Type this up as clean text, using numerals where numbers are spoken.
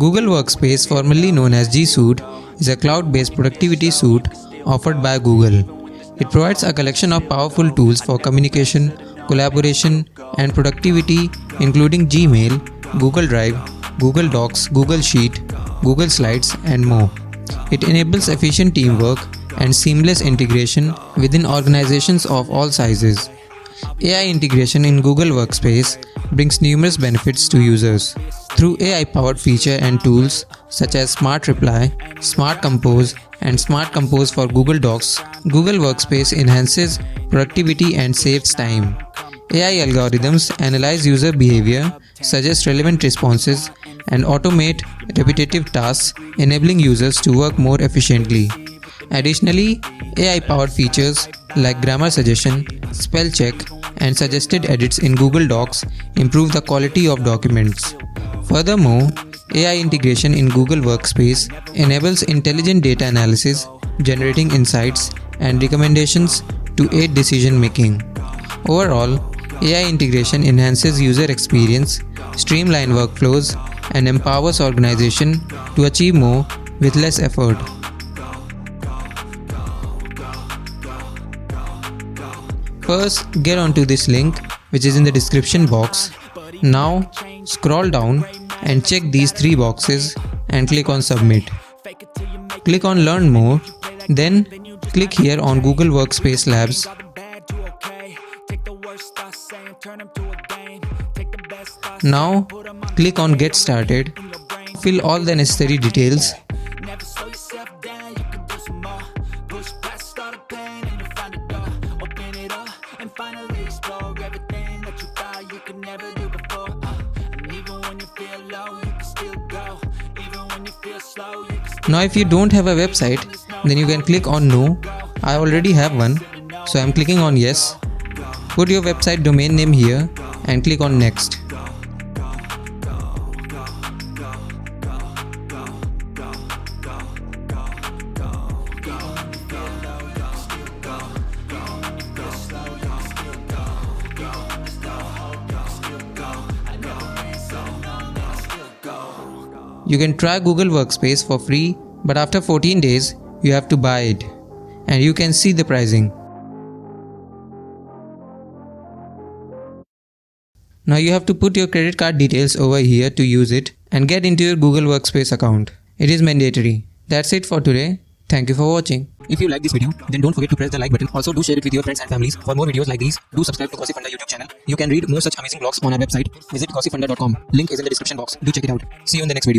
Google Workspace, formerly known as G Suite, is a cloud-based productivity suite offered by Google. It provides a collection of powerful tools for communication, collaboration, and productivity, including Gmail, Google Drive, Google Docs, Google Sheet, Google Slides, and more. It enables efficient teamwork and seamless integration within organizations of all sizes. AI integration in Google Workspace brings numerous benefits to users. Through AI-powered features and tools such as Smart Reply, Smart Compose, and Smart Compose for Google Docs, Google Workspace enhances productivity and saves time. AI algorithms analyze user behavior, suggest relevant responses, and automate repetitive tasks, enabling users to work more efficiently. Additionally, AI-powered features like grammar suggestion, spell check, and suggested edits in Google Docs improve the quality of documents. Furthermore, AI integration in Google Workspace enables intelligent data analysis, generating insights and recommendations to aid decision making. Overall, AI integration enhances user experience, streamlines workflows, and empowers organizations to achieve more with less effort. First, get onto this link, which is in the description box. Now, scroll down and check these 3 boxes and click on Submit. Click on Learn More, then click here on Google Workspace Labs. Now, click on Get Started. Fill all the necessary details. Now if you don't have a website, then you can click on No. I already have one, so I'm clicking on Yes. Put your website domain name here and click on Next. You can try Google Workspace for free, but after 14 days, you have to buy it. And you can see the pricing. Now you have to put your credit card details over here to use it and get into your Google Workspace account. It is mandatory. That's it for today. Thank you for watching. If you like this video, then don't forget to press the like button. Also, do share it with your friends and families. For more videos like these, do subscribe to Gossipfunda YouTube channel. You can read more such amazing blogs on our website. Visit gossipfunda.com. Link is in the description box. Do check it out. See you in the next video.